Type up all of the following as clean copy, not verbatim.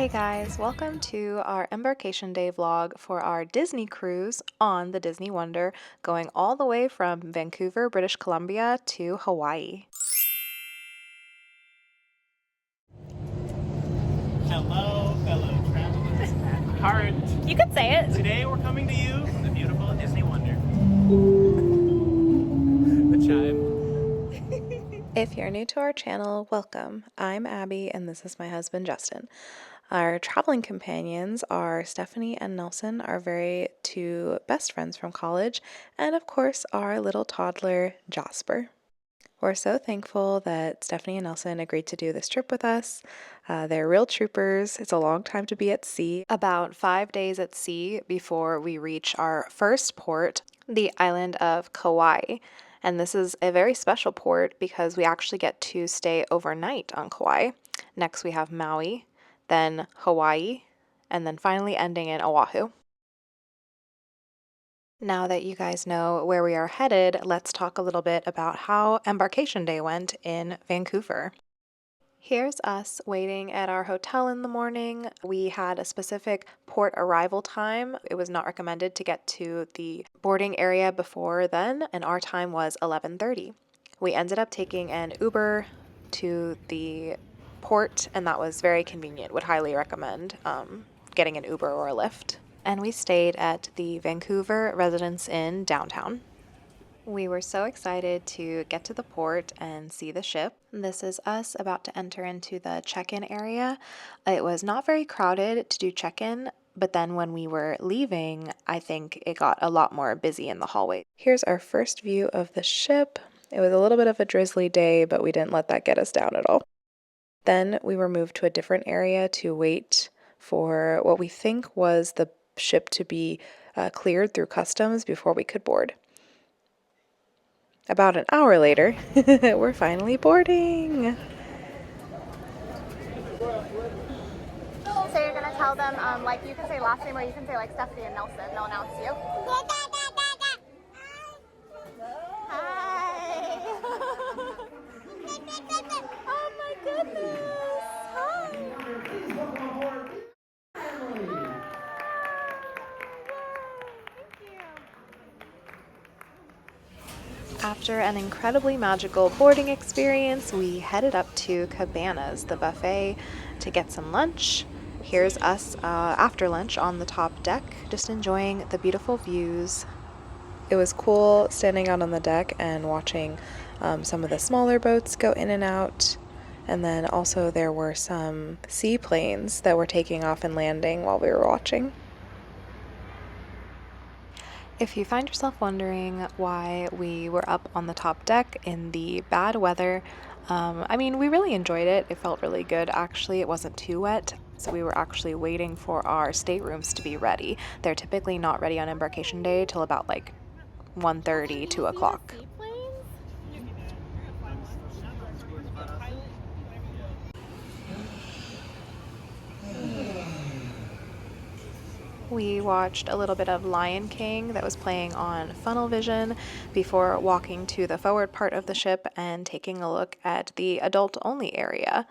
Hey guys, welcome to our Embarkation Day vlog for our Disney cruise on the Disney Wonder, going all the way from Vancouver, British Columbia to Hawaii. Hello, fellow travelers at heart. You could say it. Today we're coming to you from the beautiful Disney Wonder. The chime. If you're new to our channel, welcome. I'm Abby and this is my husband Justin. Our traveling companions are Stephanie and Nelson, our very two best friends from college, and of course our little toddler Jasper. We're so thankful that Stephanie and Nelson agreed to do this trip with us. They're real troopers. It's a long time to be at sea, about 5 days at sea before we reach our first port, the island of Kauai. And this is a very special port because we actually get to stay overnight on Kauai. Next we have Maui, then Hawaii, and then finally ending in Oahu. Now that you guys know where we are headed, let's talk a little bit about how Embarkation Day went in Vancouver. Here's us waiting at our hotel in the morning. We had a specific port arrival time. It was not recommended to get to the boarding area before then, and our time was 11:30. We ended up taking an Uber to the port, and that was very convenient. Would highly recommend getting an Uber or a Lyft. And we stayed at the Vancouver Residence Inn downtown. We were so excited to get to the port and see the ship. This is us about to enter into the check-in area. It was not very crowded to do check-in, but then when we were leaving, I think it got a lot more busy in the hallway. Here's our first view of the ship. It was a little bit of a drizzly day, but we didn't let that get us down at all. Then we were moved to a different area to wait for what we think was the ship to be cleared through customs before we could board. About an hour later, we're finally boarding. So you're gonna tell them, like you can say last name or you can say like Stephanie and Nelson. They'll announce you. Hi. Oh my goodness. Hi. After an incredibly magical boarding experience, we headed up to Cabanas, the buffet, to get some lunch. Here's us after lunch on the top deck, just enjoying the beautiful views. It was cool standing out on the deck and watching some of the smaller boats go in and out. And then also there were some seaplanes that were taking off and landing while we were watching. If you find yourself wondering why we were up on the top deck in the bad weather, we really enjoyed it. It felt really good, actually. It wasn't too wet, so we were actually waiting for our staterooms to be ready. They're typically not ready on Embarkation Day till about like 1:30, 2 o'clock. We watched a little bit of Lion King that was playing on Funnel Vision before walking to the forward part of the ship and taking a look at the adult-only area.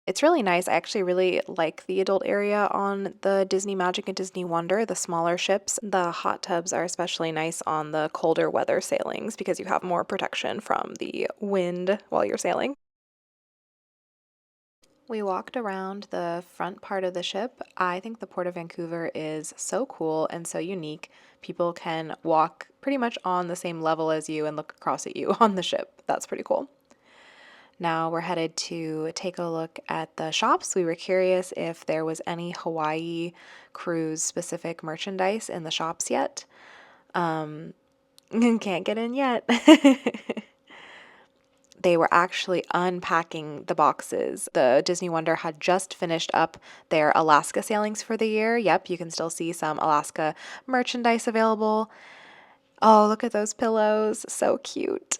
It's really nice. I actually really like the adult area on the Disney Magic and Disney Wonder, the smaller ships. The hot tubs are especially nice on the colder weather sailings because you have more protection from the wind while you're sailing. We walked around the front part of the ship. I think the Port of Vancouver is so cool and so unique. People can walk pretty much on the same level as you and look across at you on the ship. That's pretty cool. Now we're headed to take a look at the shops. We were curious if there was any Hawaii cruise specific merchandise in the shops yet. Can't get in yet. They were actually unpacking the boxes. The Disney Wonder had just finished up their Alaska sailings for the year. Yep, you can still see some Alaska merchandise available. Oh, look at those pillows. So cute.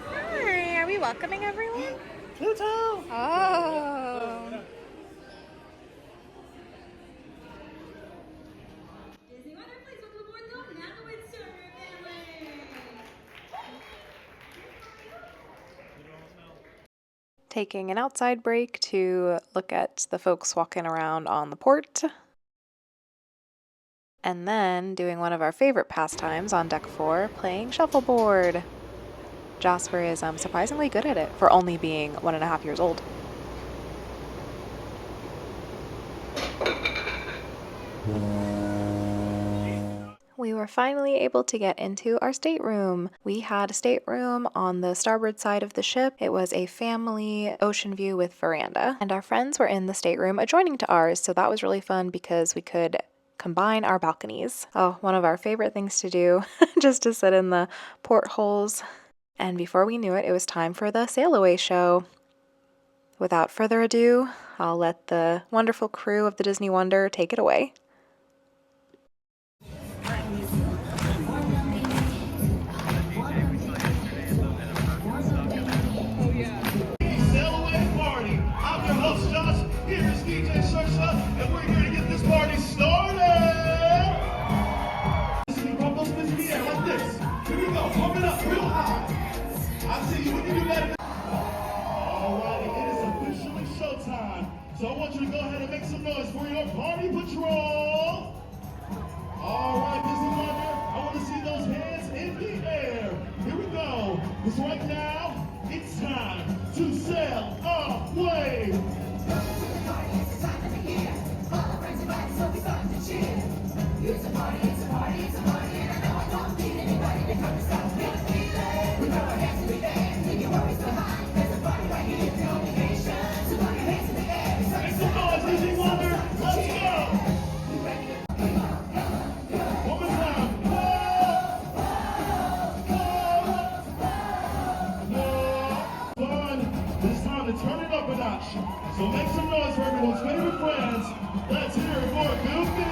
Hi, are we welcoming everyone? Pluto! Oh. taking an outside break to look at the folks walking around on the port, and then doing one of our favorite pastimes on deck 4, playing shuffleboard. Jasper is surprisingly good at it for only being 1.5 years old. We were finally able to get into our stateroom. We had a stateroom on the starboard side of the ship. It was a family ocean view with veranda, and our friends were in the stateroom adjoining to ours, so that was really fun because we could combine our balconies. Oh, one of our favorite things to do, just to sit in the portholes. And before we knew it, it was time for the sail away show. Without further ado, I'll let the wonderful crew of the Disney Wonder take it away. Sail away party. I'm your host Josh. Here is DJ Shersha, and we're here to get this party started. Pump those fists in the air like this. Here we go. Pump it up real high. I see you when you do that. Alrighty, it is officially showtime. So I want you to go ahead and make some noise for your party patrol. Alright, Disney Wonder, I want to see those hands in the air. Here we go. Because right now, it's time to sail away. Make some noise, Disney Wonder. Let's go. One more time. Fun. It's time to turn it up a notch. So make some noise for everyone's favorite friends. Let's hear it for Goofy.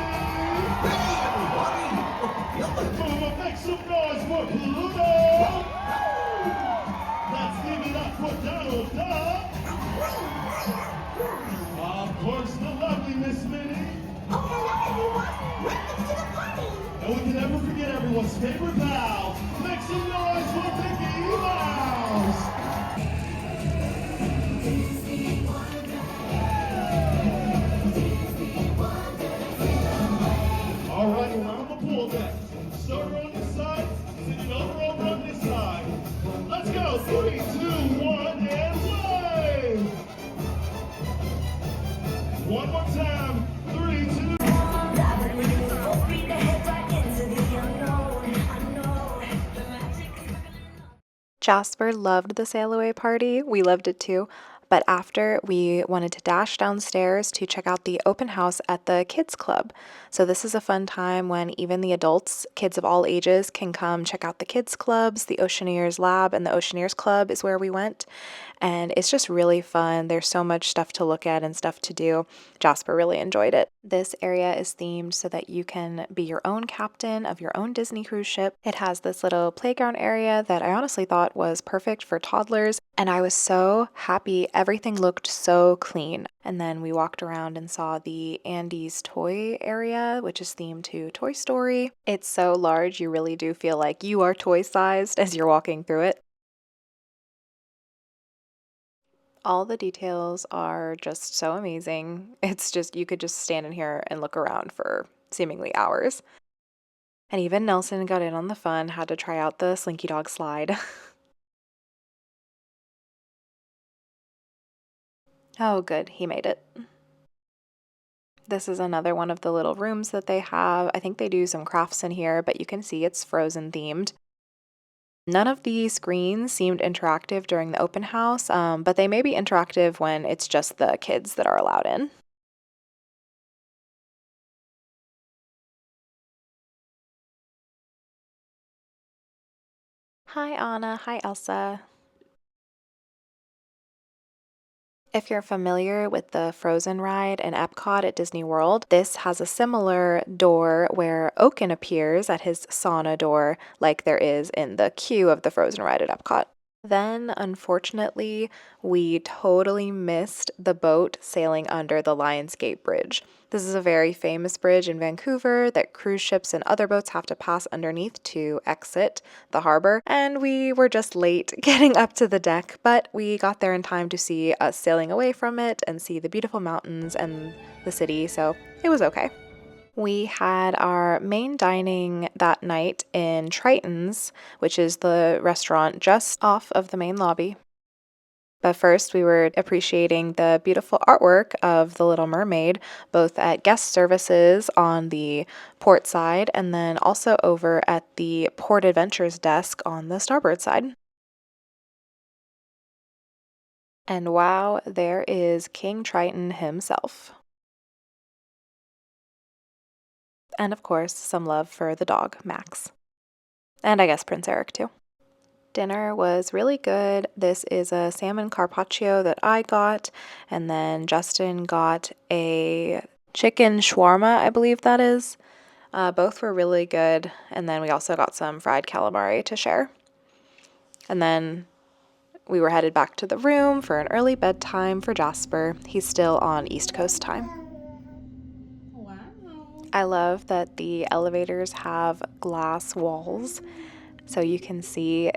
Make some noise for Pluto. Let's give it up for Donald Duck. Of course, the lovely Miss Minnie. Oh, hello everyone! Welcome to the party! And we can never forget everyone's favorite pal. Make some noise for Mickey Mouse. All right, around the pool deck. Starter on this side, sitting over on this side. Let's go. 3, 2, 1, and play. One more time. 3, 2. Jasper loved the sail away party. We loved it too. But after, we wanted to dash downstairs to check out the open house at the kids club. So this is a fun time when even the adults, kids of all ages, can come check out the kids clubs. The Oceaneers Lab and the Oceaneers Club is where we went. And it's just really fun. There's so much stuff to look at and stuff to do. Jasper really enjoyed it. This area is themed so that you can be your own captain of your own Disney cruise ship. It has this little playground area that I honestly thought was perfect for toddlers. And I was so happy. Everything looked so clean. And then we walked around and saw the Andy's toy area, which is themed to Toy Story. It's so large, you really do feel like you are toy-sized as you're walking through it. All the details are just so amazing. It's just, you could just stand in here and look around for seemingly hours. And even Nelson got in on the fun, had to try out the Slinky Dog slide. Oh, good, he made it. This is another one of the little rooms that they have. I think they do some crafts in here, but you can see it's Frozen themed. None of the screens seemed interactive during the open house, but they may be interactive when it's just the kids that are allowed in. Hi Anna, hi Elsa. If you're familiar with the Frozen ride in Epcot at Disney World, this has a similar door where Oaken appears at his sauna door like there is in the queue of the Frozen ride at Epcot. Then, unfortunately, we totally missed the boat sailing under the Lionsgate Bridge. This is a very famous bridge in Vancouver that cruise ships and other boats have to pass underneath to exit the harbor, and we were just late getting up to the deck, but we got there in time to see us sailing away from it and see the beautiful mountains and the city, so it was okay. We had our main dining that night in Triton's, which is the restaurant just off of the main lobby. But first, we were appreciating the beautiful artwork of The Little Mermaid, both at guest services on the port side and then also over at the Port Adventures desk on the starboard side. And wow, there is King Triton himself. And of course, some love for the dog, Max. And I guess Prince Eric, too. Dinner was really good. This is a salmon carpaccio that I got, and then Justin got a chicken shawarma, I believe that is. Both were really good, and then we also got some fried calamari to share. And then we were headed back to the room for an early bedtime for Jasper. He's still on East Coast time. Wow. I love that the elevators have glass walls, so you can see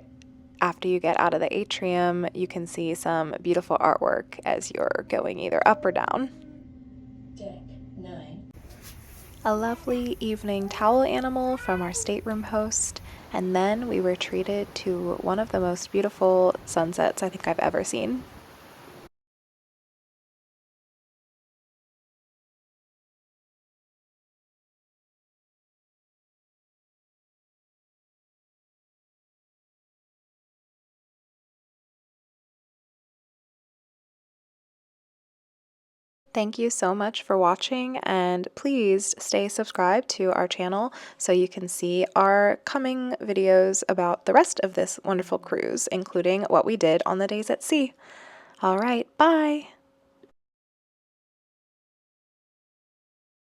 after you get out of the atrium, you can see some beautiful artwork as you're going either up or down. Deck 9. A lovely evening towel animal from our stateroom host, and then we were treated to one of the most beautiful sunsets I think I've ever seen. Thank you so much for watching, and please stay subscribed to our channel so you can see our coming videos about the rest of this wonderful cruise, including what we did on the days at sea. All right, bye!